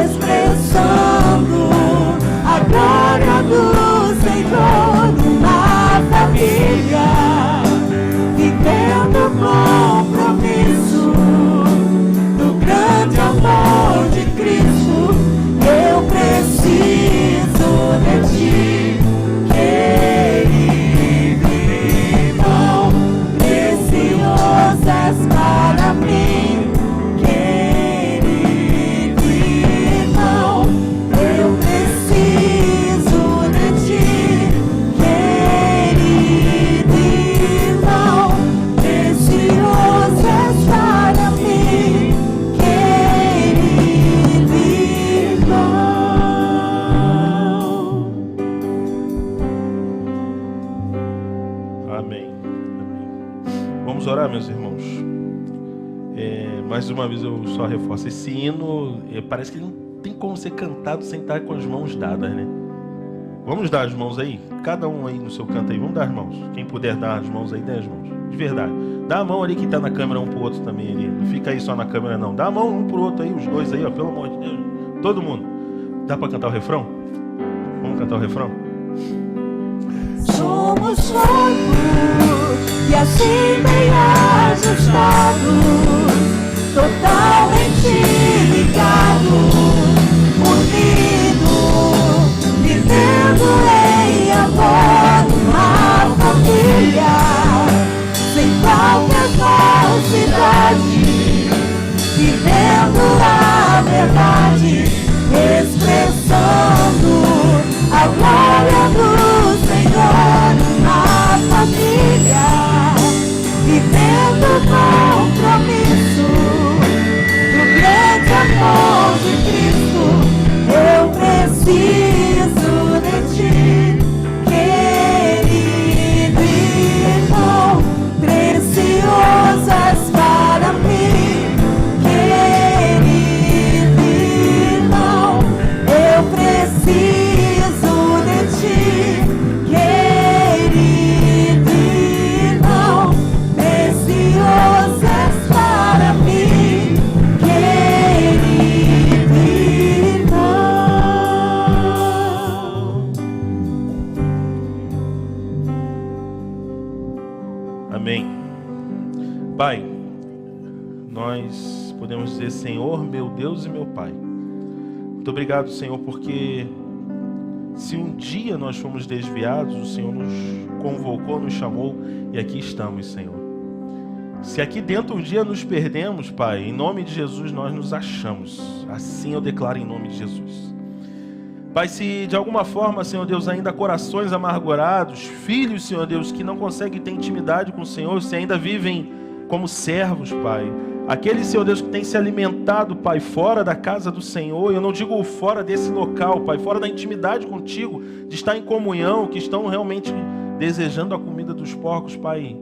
expressando a glória do Senhor na família, vivendo compromisso do grande amor de Cristo. Eu preciso de ti, querido irmão, preciosas para mim, querido irmão. Eu preciso de ti, querido irmão, preciosas para mim, querido irmão. Amém. Amém. Vamos orar, meus irmãos. Mais uma vez eu só reforço. Esse hino, parece que ele não tem como ser cantado sem estar com as mãos dadas, né? Vamos dar as mãos aí? Cada um aí no seu canto aí. Vamos dar as mãos. Quem puder dar as mãos aí, dê as mãos. De verdade. Dá a mão ali que está na câmera um pro outro também ali. Não fica aí só na câmera não. Dá a mão um pro outro aí, os dois aí, ó. Pelo amor de Deus. Todo mundo. Dá para cantar o refrão? Vamos cantar o refrão? Somos corpo e assim bem ajustados, totalmente ligado, unido, vivendo em amor, uma família, sem qualquer falsidade, vivendo a verdade, expressando a glória do Senhor na família, vivendo compromisso do grande amor de Cristo. Eu preciso de ti, querido irmão, preciosas para mim, querido irmão. Eu preciso de ti, querido irmão, preciosas para mim, querido irmão. Amém. Pai, nós podemos dizer: Senhor, meu Deus e meu Pai. Muito obrigado, Senhor, porque se um dia nós fomos desviados, o Senhor nos convocou, nos chamou e aqui estamos, Senhor. Se aqui dentro um dia nos perdemos, Pai, em nome de Jesus nós nos achamos. Assim eu declaro em nome de Jesus. Pai, se de alguma forma, Senhor Deus, ainda corações amargurados, filhos, Senhor Deus, que não conseguem ter intimidade com o Senhor, se ainda vivem como servos, Pai. Aqueles, Senhor Deus, que têm se alimentado, Pai, fora da casa do Senhor, eu não digo fora desse local, Pai, fora da intimidade contigo, de estar em comunhão, que estão realmente desejando a comida dos porcos, Pai.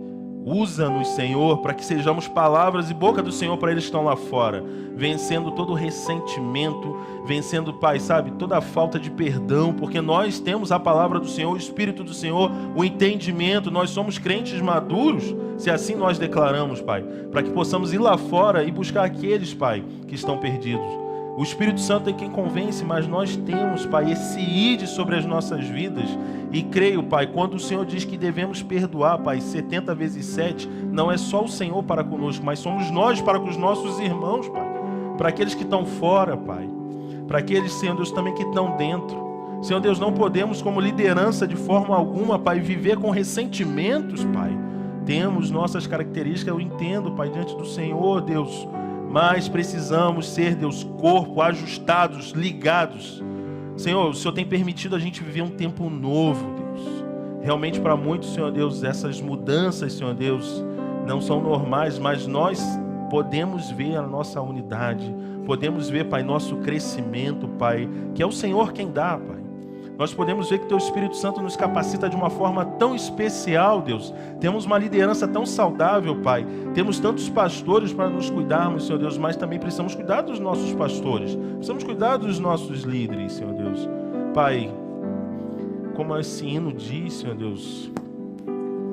Usa-nos, Senhor, para que sejamos palavras e boca do Senhor para eles que estão lá fora, vencendo todo o ressentimento, vencendo, Pai, sabe, toda a falta de perdão, porque nós temos a palavra do Senhor, o Espírito do Senhor, o entendimento, nós somos crentes maduros, se assim nós declaramos, Pai, para que possamos ir lá fora e buscar aqueles, Pai, que estão perdidos. O Espírito Santo é quem convence, mas nós temos, Pai, esse ide sobre as nossas vidas. E creio, Pai, quando o Senhor diz que devemos perdoar, Pai, 70 vezes 7, não é só o Senhor para conosco, mas somos nós para com os nossos irmãos, Pai. Para aqueles que estão fora, Pai. Para aqueles, Senhor Deus, também que estão dentro. Senhor Deus, não podemos, como liderança, de forma alguma, Pai, viver com ressentimentos, Pai. Temos nossas características, eu entendo, Pai, diante do Senhor, Deus. Mas precisamos ser, Deus, corpo, ajustados, ligados Senhor, o Senhor tem permitido a gente viver um tempo novo, Deus. Realmente para muitos, Senhor Deus, essas mudanças, Senhor Deus, não são normais, mas nós podemos ver a nossa unidade, podemos ver, Pai, nosso crescimento, Pai, que é o Senhor quem dá, Pai. Nós podemos ver que Teu Espírito Santo nos capacita de uma forma tão especial, Deus. Temos uma liderança tão saudável, Pai. Temos tantos pastores para nos cuidarmos, Senhor Deus, mas também precisamos cuidar dos nossos pastores. Precisamos cuidar dos nossos líderes, Senhor Deus. Pai, como esse hino diz, Senhor Deus,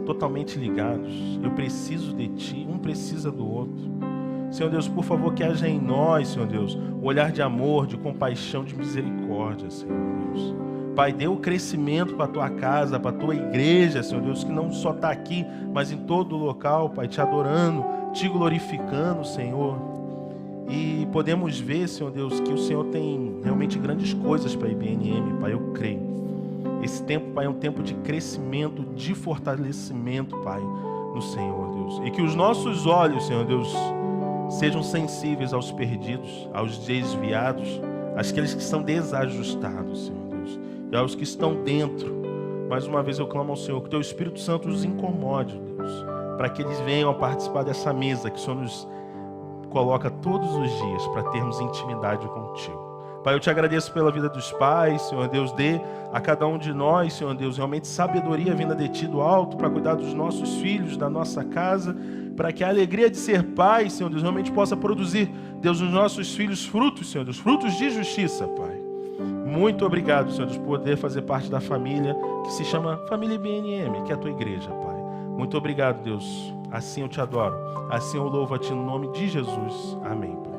totalmente ligados. Eu preciso de Ti, um precisa do outro. Senhor Deus, por favor, que haja em nós, Senhor Deus, um olhar de amor, de compaixão, de misericórdia, Senhor Deus. Pai, dê o crescimento para a Tua casa, para a Tua igreja, Senhor Deus, que não só está aqui, mas em todo o local, Pai, Te adorando, Te glorificando, Senhor. E podemos ver, Senhor Deus, que o Senhor tem realmente grandes coisas para a IBNM, Pai, eu creio. Esse tempo, Pai, é um tempo de crescimento, de fortalecimento, Pai, no Senhor, Deus. E que os nossos olhos, Senhor Deus, sejam sensíveis aos perdidos, aos desviados, àqueles que são desajustados, Senhor Deus, e aos que estão dentro. Mais uma vez eu clamo ao Senhor, que Teu Espírito Santo os incomode, Deus, para que eles venham a participar dessa mesa que o Senhor nos coloca todos os dias para termos intimidade contigo. Pai, eu Te agradeço pela vida dos pais, Senhor Deus, dê a cada um de nós, Senhor Deus, realmente sabedoria vinda de Ti do alto para cuidar dos nossos filhos, da nossa casa, para que a alegria de ser pai, Senhor Deus, realmente possa produzir, Deus, nos nossos filhos frutos, Senhor Deus, frutos de justiça, Pai. Muito obrigado, Senhor Deus, por poder fazer parte da família que se chama Família IBNM, que é a Tua igreja, Pai. Muito obrigado, Deus. Assim eu Te adoro. Assim eu louvo a Ti no nome de Jesus. Amém, Pai.